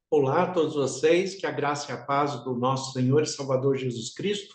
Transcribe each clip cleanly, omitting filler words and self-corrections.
Olá a todos vocês, que a graça e a paz do nosso Senhor e Salvador Jesus Cristo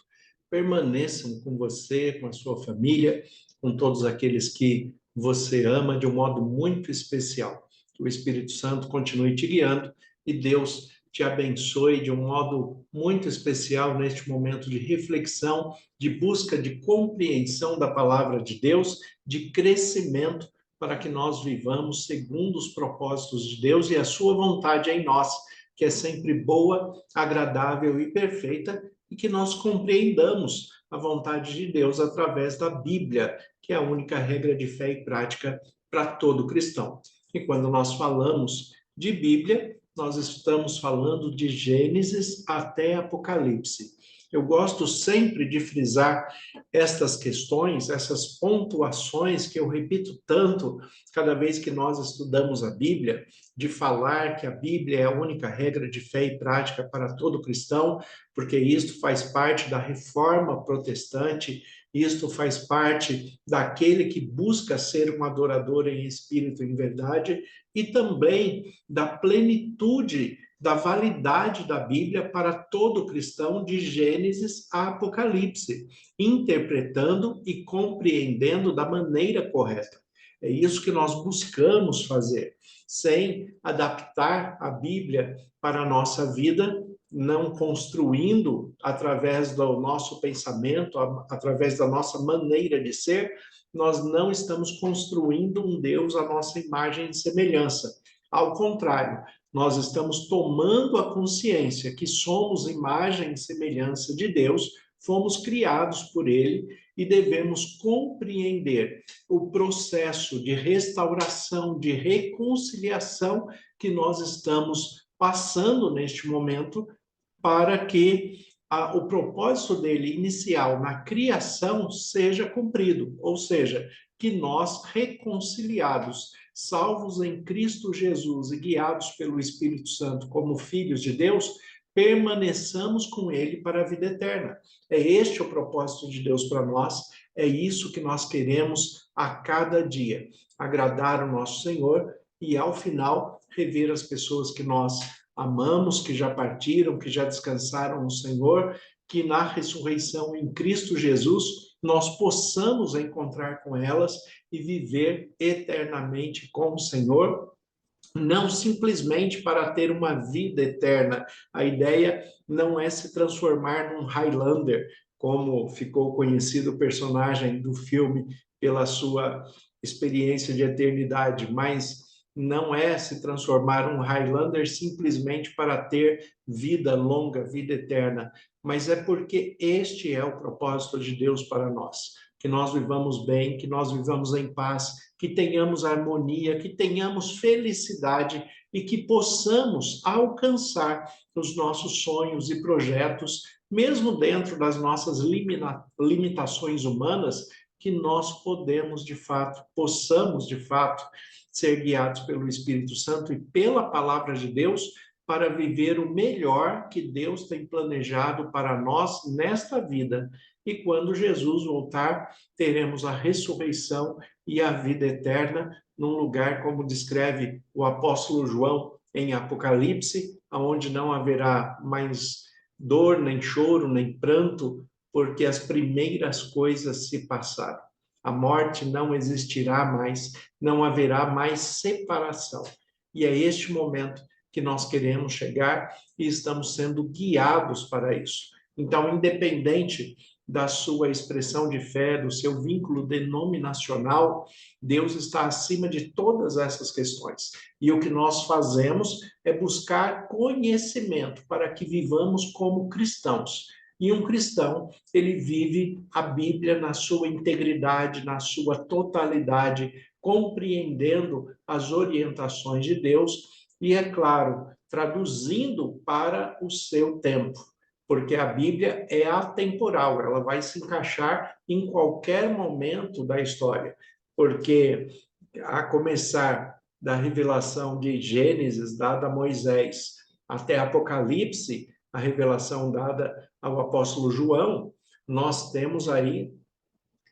permaneçam com você, com a sua família, com todos aqueles que você ama de um modo muito especial. Que o Espírito Santo continue te guiando e Deus te abençoe de um modo muito especial neste momento de reflexão, de busca de compreensão da palavra de Deus, de crescimento para que nós vivamos segundo os propósitos de Deus e a sua vontade em nós, que é sempre boa, agradável e perfeita, e que nós compreendamos a vontade de Deus através da Bíblia, que é a única regra de fé e prática para todo cristão. E quando nós falamos de Bíblia, nós estamos falando de Gênesis até Apocalipse. Eu gosto sempre de frisar estas questões, essas pontuações que eu repito tanto cada vez que nós estudamos a Bíblia, de falar que a Bíblia é a única regra de fé e prática para todo cristão, porque isto faz parte da reforma protestante, isto faz parte daquele que busca ser um adorador em espírito e em verdade, e também da plenitude da validade da Bíblia para todo cristão de Gênesis a Apocalipse, interpretando e compreendendo da maneira correta. É isso que nós buscamos fazer, sem adaptar a Bíblia para a nossa vida, não construindo através do nosso pensamento, através da nossa maneira de ser, nós não estamos construindo um Deus à nossa imagem e semelhança. Ao contrário, nós estamos tomando a consciência que somos imagem e semelhança de Deus, fomos criados por Ele e devemos compreender o processo de restauração, de reconciliação que nós estamos passando neste momento, para que o propósito dele inicial na criação seja cumprido, ou seja, que nós, reconciliados, salvos em Cristo Jesus e guiados pelo Espírito Santo como filhos de Deus, permaneçamos com ele para a vida eterna. É este o propósito de Deus para nós, é isso que nós queremos a cada dia, agradar o nosso Senhor e, ao final, rever as pessoas que nós amamos, que já partiram, que já descansaram no Senhor, que na ressurreição em Cristo Jesus nós possamos encontrar com elas e viver eternamente com o Senhor, não simplesmente para ter uma vida eterna. A ideia não é se transformar num Highlander, como ficou conhecido o personagem do filme pela sua experiência de eternidade, mas não é se transformar um Highlander simplesmente para ter vida longa, vida eterna, mas é porque este é o propósito de Deus para nós, que nós vivamos bem, que nós vivamos em paz, que tenhamos harmonia, que tenhamos felicidade e que possamos alcançar os nossos sonhos e projetos, mesmo dentro das nossas limitações humanas, que nós podemos de fato, possamos de fato ser guiados pelo Espírito Santo e pela palavra de Deus para viver o melhor que Deus tem planejado para nós nesta vida. E quando Jesus voltar, teremos a ressurreição e a vida eterna num lugar, como descreve o apóstolo João em Apocalipse, onde não haverá mais dor, nem choro, nem pranto, porque as primeiras coisas se passaram. A morte não existirá mais, não haverá mais separação. E é este momento que nós queremos chegar e estamos sendo guiados para isso. Então, independente da sua expressão de fé, do seu vínculo denominacional, Deus está acima de todas essas questões. E o que nós fazemos é buscar conhecimento para que vivamos como cristãos. E um cristão, ele vive a Bíblia na sua integridade, na sua totalidade, compreendendo as orientações de Deus e, é claro, traduzindo para o seu tempo, porque a Bíblia é atemporal, ela vai se encaixar em qualquer momento da história, porque a começar da revelação de Gênesis dada a Moisés até Apocalipse, a revelação dada ao apóstolo João, nós temos aí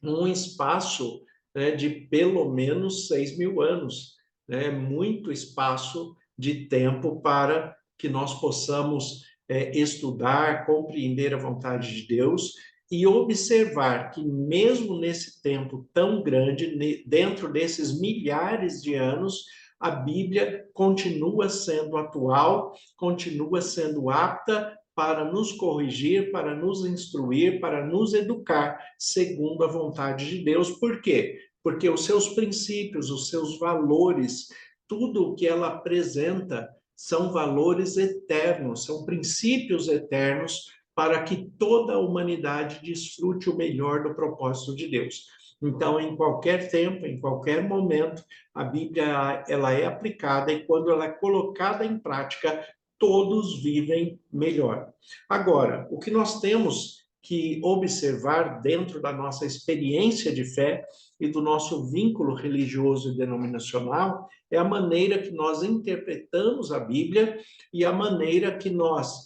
um espaço, né, de pelo menos 6.000 anos, né, muito espaço de tempo para que nós possamos estudar, compreender a vontade de Deus e observar que mesmo nesse tempo tão grande, dentro desses milhares de anos, a Bíblia continua sendo atual, continua sendo apta para nos corrigir, para nos instruir, para nos educar, segundo a vontade de Deus. Por quê? Porque os seus princípios, os seus valores, tudo o que ela apresenta são valores eternos, são princípios eternos para que toda a humanidade desfrute o melhor do propósito de Deus. Então, em qualquer tempo, em qualquer momento, a Bíblia ela é aplicada e quando ela é colocada em prática, todos vivem melhor. Agora, o que nós temos que observar dentro da nossa experiência de fé e do nosso vínculo religioso e denominacional é a maneira que nós interpretamos a Bíblia e a maneira que nós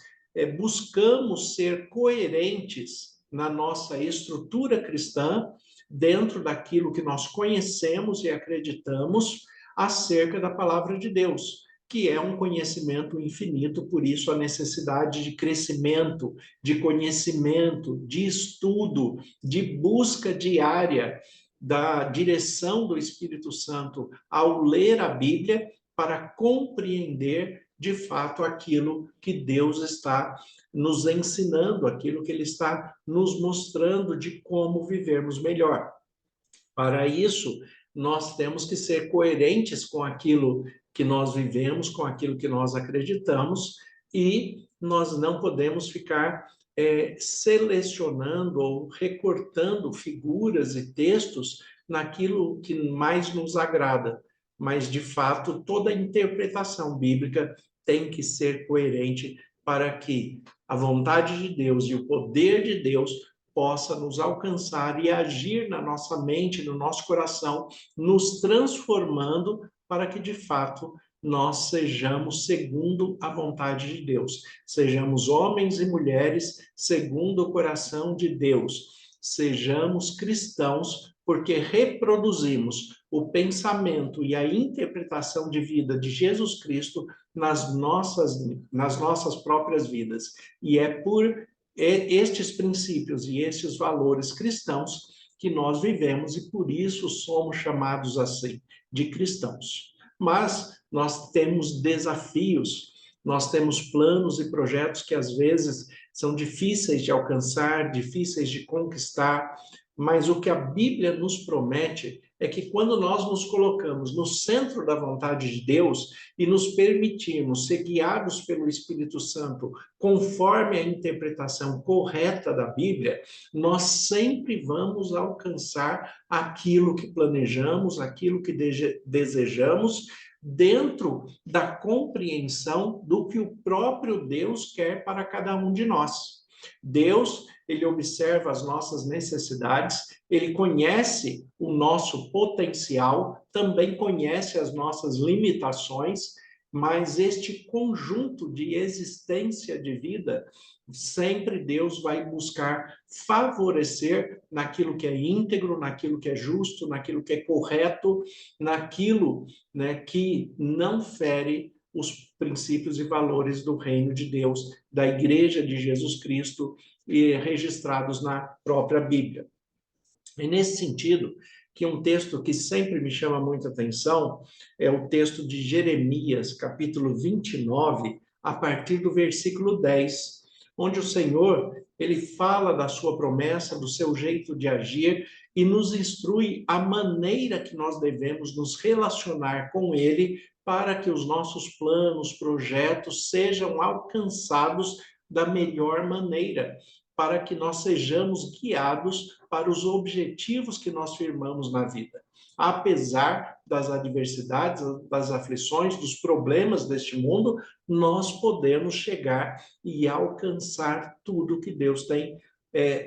buscamos ser coerentes na nossa estrutura cristã, dentro daquilo que nós conhecemos e acreditamos acerca da palavra de Deus, que é um conhecimento infinito, por isso a necessidade de crescimento, de conhecimento, de estudo, de busca diária da direção do Espírito Santo ao ler a Bíblia para compreender de fato aquilo que Deus está nos ensinando, aquilo que Ele está nos mostrando de como vivermos melhor. Para isso, nós temos que ser coerentes com aquilo que nós vivemos, com aquilo que nós acreditamos, e nós não podemos ficar selecionando ou recortando figuras e textos naquilo que mais nos agrada. Mas, de fato, toda a interpretação bíblica tem que ser coerente para que a vontade de Deus e o poder de Deus possa nos alcançar e agir na nossa mente, no nosso coração, nos transformando para que, de fato, nós sejamos segundo a vontade de Deus. Sejamos homens e mulheres segundo o coração de Deus. Sejamos cristãos porque reproduzimos o pensamento e a interpretação de vida de Jesus Cristo nas nossas próprias vidas. E é por estes princípios e estes valores cristãos que nós vivemos e por isso somos chamados assim, de cristãos. Mas nós temos desafios, nós temos planos e projetos que às vezes são difíceis de alcançar, difíceis de conquistar, mas o que a Bíblia nos promete é que quando nós nos colocamos no centro da vontade de Deus e nos permitirmos ser guiados pelo Espírito Santo conforme a interpretação correta da Bíblia, nós sempre vamos alcançar aquilo que planejamos, aquilo que desejamos, dentro da compreensão do que o próprio Deus quer para cada um de nós. Deus, ele observa as nossas necessidades, ele conhece o nosso potencial, também conhece as nossas limitações, mas este conjunto de existência de vida, sempre Deus vai buscar favorecer naquilo que é íntegro, naquilo que é justo, naquilo que é correto, naquilo, né, que não fere os princípios e valores do reino de Deus, da Igreja de Jesus Cristo, e registrados na própria Bíblia. E nesse sentido, que um texto que sempre me chama muita atenção é o texto de Jeremias, capítulo 29, a partir do versículo 10, onde o Senhor, ele fala da sua promessa, do seu jeito de agir e nos instrui a maneira que nós devemos nos relacionar com ele para que os nossos planos, projetos sejam alcançados da melhor maneira, para que nós sejamos guiados para os objetivos que nós firmamos na vida. Apesar das adversidades, das aflições, dos problemas deste mundo, nós podemos chegar e alcançar tudo que Deus tem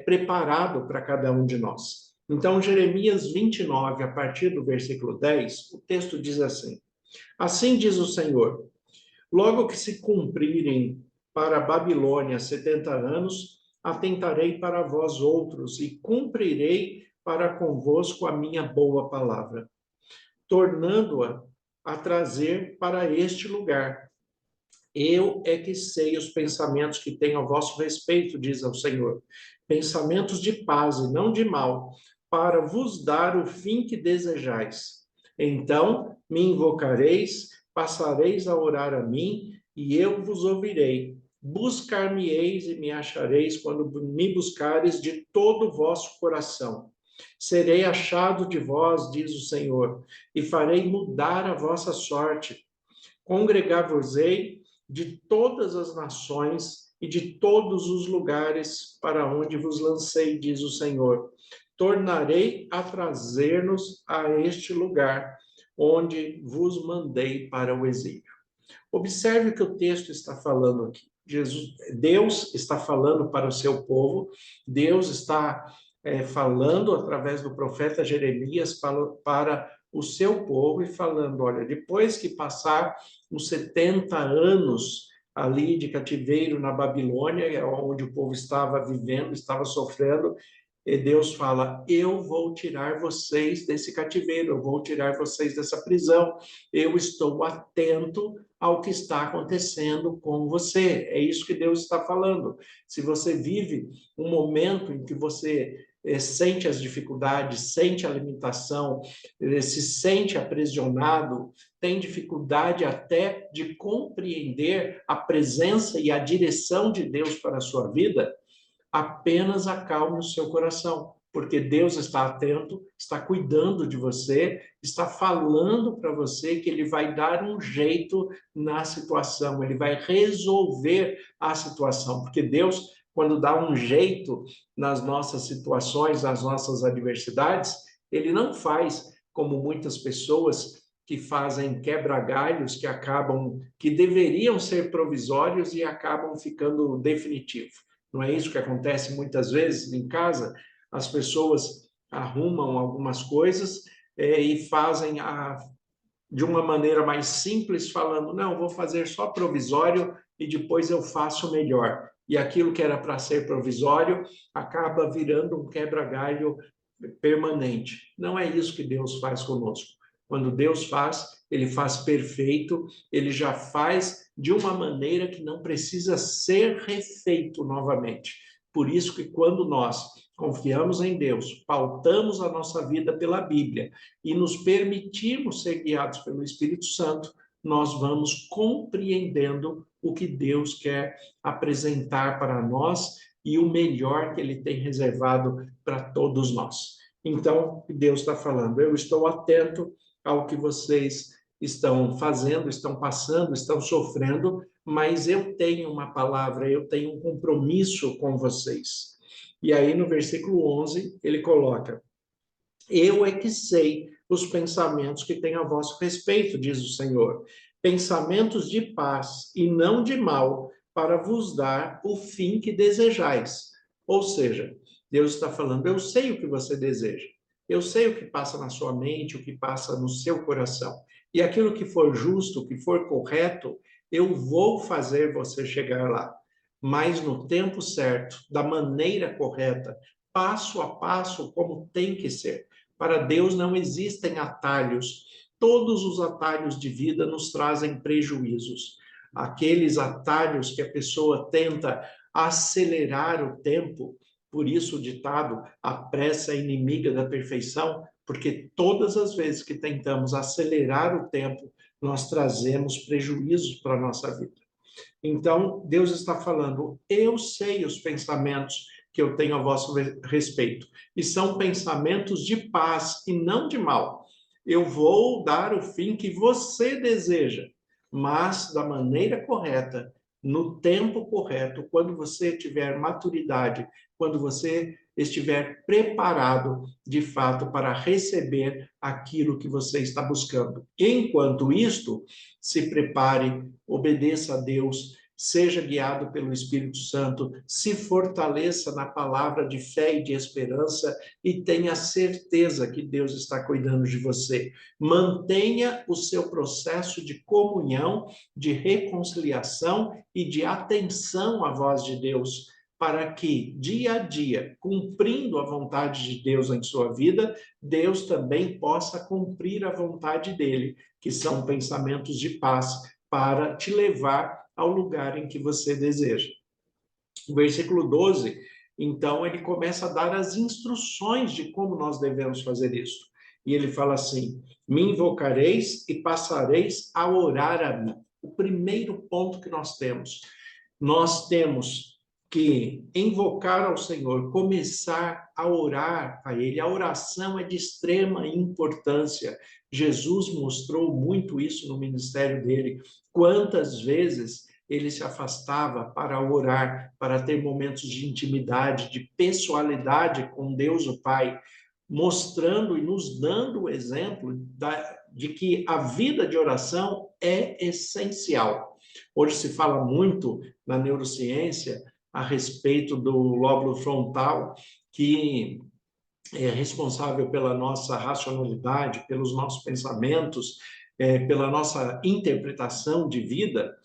preparado para cada um de nós. Então, Jeremias 29, a partir do versículo 10, o texto diz assim: Assim diz o Senhor, logo que se cumprirem para a Babilônia 70 anos, atentarei para vós outros e cumprirei para convosco a minha boa palavra, tornando-a a trazer para este lugar. Eu é que sei os pensamentos que tenho a vosso respeito, diz o Senhor. Pensamentos de paz e não de mal, para vos dar o fim que desejais. Então me invocareis, passareis a orar a mim, e eu vos ouvirei. Buscar-me-eis e me achareis quando me buscareis de todo o vosso coração. Serei achado de vós, diz o Senhor, e farei mudar a vossa sorte. Congregar-vos-ei de todas as nações e de todos os lugares para onde vos lancei, diz o Senhor. Tornarei a trazer-nos a este lugar, onde vos mandei para o exílio. Observe o que o texto está falando aqui. Deus está falando para o seu povo, Deus está falando através do profeta Jeremias para o seu povo e falando, olha, depois que passar os 70 anos ali de cativeiro na Babilônia, onde o povo estava vivendo, estava sofrendo, e Deus fala, eu vou tirar vocês desse cativeiro, eu vou tirar vocês dessa prisão, eu estou atento ao que está acontecendo com você. É isso que Deus está falando. Se você vive um momento em que você sente as dificuldades, sente a limitação, se sente aprisionado, tem dificuldade até de compreender a presença e a direção de Deus para a sua vida, apenas acalme o seu coração, porque Deus está atento, está cuidando de você, está falando para você que ele vai dar um jeito na situação, ele vai resolver a situação, porque Deus, quando dá um jeito nas nossas situações, nas nossas adversidades, ele não faz como muitas pessoas que fazem quebra-galhos que deveriam ser provisórios e acabam ficando definitivos. Não é isso que acontece muitas vezes em casa? As pessoas arrumam algumas coisas e fazem de uma maneira mais simples, falando, não, vou fazer só provisório e depois eu faço melhor. E aquilo que era para ser provisório acaba virando um quebra-galho permanente. Não é isso que Deus faz conosco. Quando Deus faz, ele faz perfeito, ele já faz de uma maneira que não precisa ser refeito novamente. Por isso que quando nós confiamos em Deus, pautamos a nossa vida pela Bíblia e nos permitimos ser guiados pelo Espírito Santo, nós vamos compreendendo o que Deus quer apresentar para nós e o melhor que ele tem reservado para todos nós. Então, Deus está falando, eu estou atento ao que vocês estão fazendo, estão passando, estão sofrendo, mas eu tenho uma palavra, eu tenho um compromisso com vocês. E aí no versículo 11, ele coloca, eu é que sei os pensamentos que tenho a vosso respeito, diz o Senhor, pensamentos de paz e não de mal, para vos dar o fim que desejais. Ou seja, Deus está falando, eu sei o que você deseja, eu sei o que passa na sua mente, o que passa no seu coração. E aquilo que for justo, o que for correto, eu vou fazer você chegar lá. Mas no tempo certo, da maneira correta, passo a passo, como tem que ser. Para Deus não existem atalhos. Todos os atalhos de vida nos trazem prejuízos. Aqueles atalhos que a pessoa tenta acelerar o tempo, por isso o ditado, a pressa é inimiga da perfeição, porque todas as vezes que tentamos acelerar o tempo, nós trazemos prejuízos para a nossa vida. Então, Deus está falando, eu sei os pensamentos que eu tenho a vosso respeito, e são pensamentos de paz e não de mal. Eu vou dar o fim que você deseja, mas da maneira correta, no tempo correto, quando você tiver maturidade, quando você estiver preparado, de fato, para receber aquilo que você está buscando. Enquanto isto, se prepare, obedeça a Deus, seja guiado pelo Espírito Santo, se fortaleça na palavra de fé e de esperança e tenha certeza que Deus está cuidando de você. Mantenha o seu processo de comunhão, de reconciliação e de atenção à voz de Deus, para que, dia a dia, cumprindo a vontade de Deus em sua vida, Deus também possa cumprir a vontade dele, que são pensamentos de paz, para te levar ao lugar em que você deseja. O versículo 12, então, ele começa a dar as instruções de como nós devemos fazer isso. E ele fala assim: me invocareis e passareis a orar a mim. O primeiro ponto que nós temos que invocar ao Senhor, começar a orar a Ele. A oração é de extrema importância. Jesus mostrou muito isso no ministério dele. Quantas vezes ele se afastava para orar, para ter momentos de intimidade, de pessoalidade com Deus o Pai, mostrando e nos dando o exemplo de que a vida de oração é essencial. Hoje se fala muito na neurociência a respeito do lóbulo frontal, que é responsável pela nossa racionalidade, pelos nossos pensamentos, pela nossa interpretação de vida,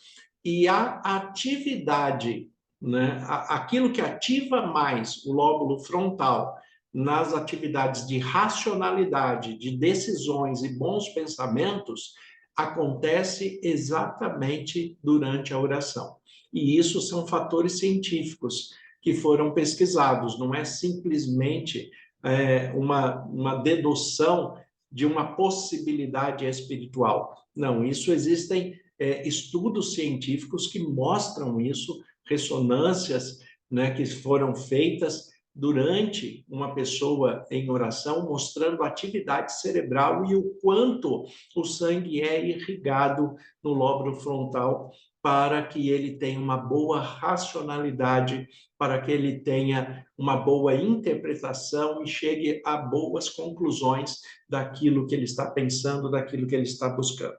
e a atividade, né, aquilo que ativa mais o lóbulo frontal nas atividades de racionalidade, de decisões e bons pensamentos, acontece exatamente durante a oração. E isso são fatores científicos que foram pesquisados, não é simplesmente uma dedução de uma possibilidade espiritual. Não, isso existem estudos científicos que mostram isso, ressonâncias, né, que foram feitas durante uma pessoa em oração, mostrando a atividade cerebral e o quanto o sangue é irrigado no lóbulo frontal para que ele tenha uma boa racionalidade, para que ele tenha uma boa interpretação e chegue a boas conclusões daquilo que ele está pensando, daquilo que ele está buscando.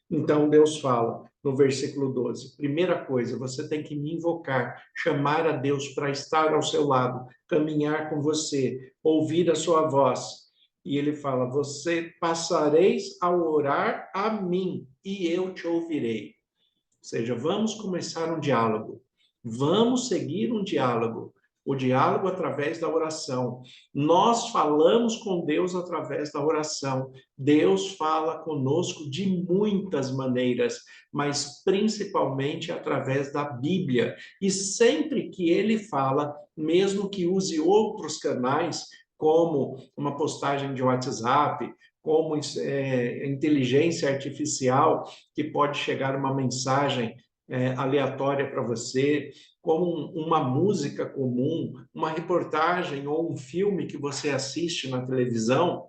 Então, Deus fala no versículo 12, primeira coisa, você tem que me invocar, chamar a Deus para estar ao seu lado, caminhar com você, ouvir a sua voz. E ele fala, você passareis a orar a mim e eu te ouvirei. Ou seja, vamos começar um diálogo, vamos seguir um diálogo, o diálogo através da oração. Nós falamos com Deus através da oração. Deus fala conosco de muitas maneiras, mas principalmente através da Bíblia. E sempre que ele fala, mesmo que use outros canais, como uma postagem de WhatsApp, como inteligência artificial, que pode chegar uma mensagem aleatória para você, como uma música comum, uma reportagem ou um filme que você assiste na televisão.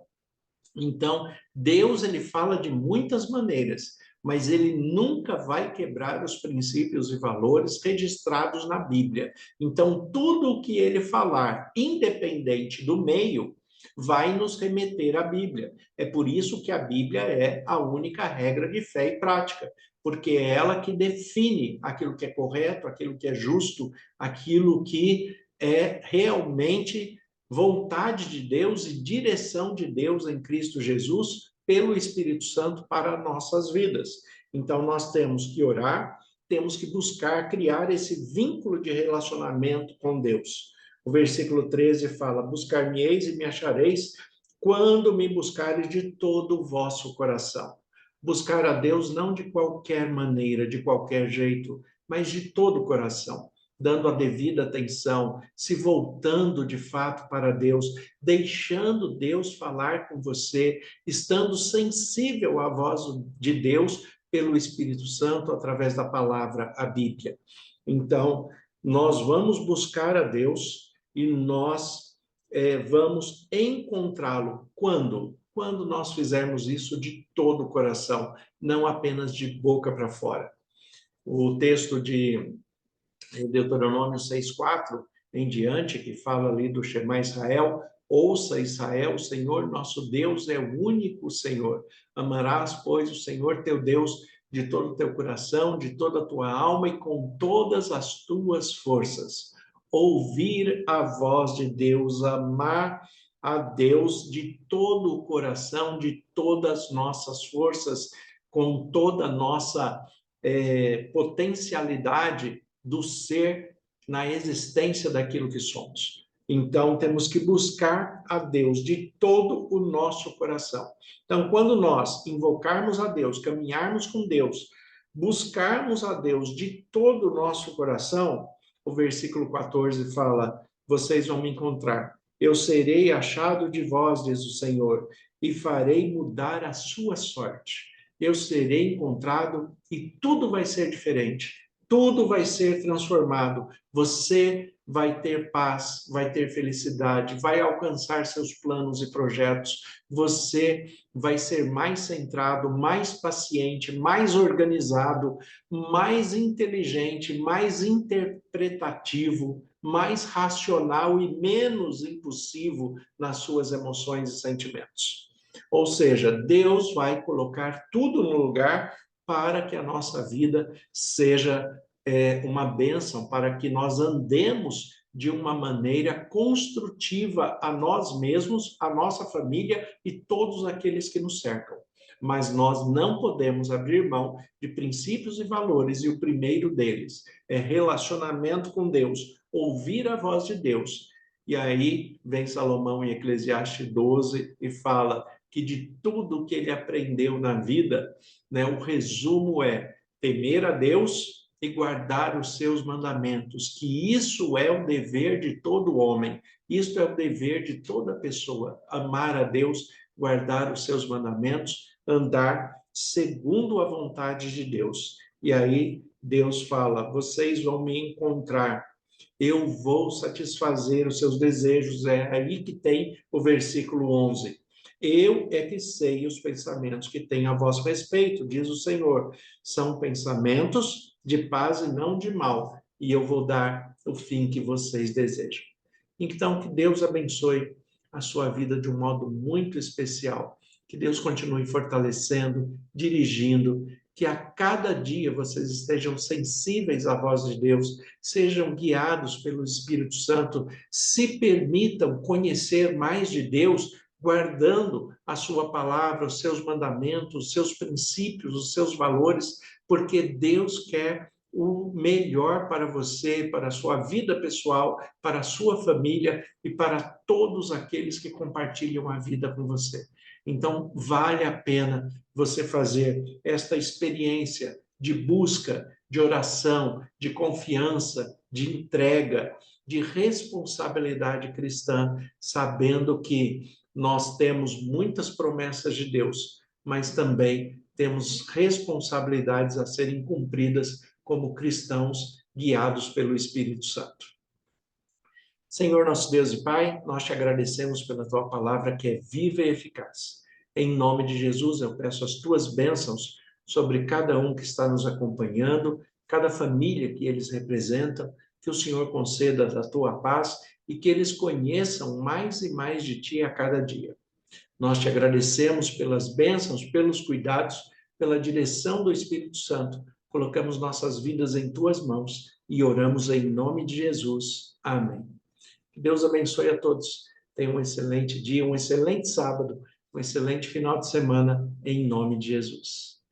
Então, Deus ele fala de muitas maneiras, mas ele nunca vai quebrar os princípios e valores registrados na Bíblia. Então, tudo o que ele falar, independente do meio, vai nos remeter à Bíblia. É por isso que a Bíblia é a única regra de fé e prática, porque é ela que define aquilo que é correto, aquilo que é justo, aquilo que é realmente vontade de Deus e direção de Deus em Cristo Jesus pelo Espírito Santo para nossas vidas. Então, nós temos que orar, temos que buscar criar esse vínculo de relacionamento com Deus. O versículo 13 fala, buscar-me-eis e me achareis quando me buscares de todo o vosso coração. Buscar a Deus não de qualquer maneira, de qualquer jeito, mas de todo o coração, dando a devida atenção, se voltando de fato para Deus, deixando Deus falar com você, estando sensível à voz de Deus pelo Espírito Santo através da palavra, a Bíblia. Então, nós vamos buscar a Deus e nós vamos encontrá-lo quando? Quando nós fizermos isso de todo o coração, não apenas de boca para fora. O texto de Deuteronômio 6,4 em diante, que fala ali do Shema Israel, ouça Israel, o Senhor nosso Deus é o único Senhor. Amarás, pois, o Senhor teu Deus de todo o teu coração, de toda a tua alma e com todas as tuas forças. Ouvir a voz de Deus, amar a Deus de todo o coração, de todas as nossas forças, com toda a nossa potencialidade do ser na existência daquilo que somos. Então, temos que buscar a Deus de todo o nosso coração. Então, quando nós invocarmos a Deus, caminharmos com Deus, buscarmos a Deus de todo o nosso coração, o versículo 14 fala: vocês vão me encontrar. Eu serei achado de vós, diz o Senhor, e farei mudar a sua sorte. Eu serei encontrado e tudo vai ser diferente. Tudo vai ser transformado. Você vai ter paz, vai ter felicidade, vai alcançar seus planos e projetos. Você vai ser mais centrado, mais paciente, mais organizado, mais inteligente, mais interpretativo, mais racional e menos impulsivo nas suas emoções e sentimentos. Ou seja, Deus vai colocar tudo no lugar para que a nossa vida seja uma bênção, para que nós andemos de uma maneira construtiva a nós mesmos, a nossa família e todos aqueles que nos cercam. Mas nós não podemos abrir mão de princípios e valores, e o primeiro deles é relacionamento com Deus, ouvir a voz de Deus. E aí vem Salomão em Eclesiastes 12 e fala que de tudo que ele aprendeu na vida, né, o resumo é temer a Deus e guardar os seus mandamentos, que isso é o dever de todo homem, isso é o dever de toda pessoa, amar a Deus, guardar os seus mandamentos, andar segundo a vontade de Deus. E aí Deus fala: vocês vão me encontrar, eu vou satisfazer os seus desejos. É aí que tem o versículo 11. Eu é que sei os pensamentos que tenho a vosso respeito, diz o Senhor. São pensamentos de paz e não de mal, e eu vou dar o fim que vocês desejam. Então, que Deus abençoe a sua vida de um modo muito especial. Que Deus continue fortalecendo, dirigindo, que a cada dia vocês estejam sensíveis à voz de Deus, sejam guiados pelo Espírito Santo, se permitam conhecer mais de Deus, guardando a sua palavra, os seus mandamentos, os seus princípios, os seus valores, porque Deus quer o melhor para você, para a sua vida pessoal, para a sua família e para todos aqueles que compartilham a vida com você. Então, vale a pena você fazer esta experiência de busca, de oração, de confiança, de entrega, de responsabilidade cristã, sabendo que nós temos muitas promessas de Deus, mas também temos responsabilidades a serem cumpridas como cristãos guiados pelo Espírito Santo. Senhor, nosso Deus e Pai, nós te agradecemos pela tua palavra que é viva e eficaz. Em nome de Jesus, eu peço as tuas bênçãos sobre cada um que está nos acompanhando, cada família que eles representam, que o Senhor conceda a tua paz e que eles conheçam mais e mais de ti a cada dia. Nós te agradecemos pelas bênçãos, pelos cuidados, pela direção do Espírito Santo. Colocamos nossas vidas em tuas mãos e oramos em nome de Jesus. Amém. Que Deus abençoe a todos. Tenham um excelente dia, um excelente sábado, um excelente final de semana, em nome de Jesus.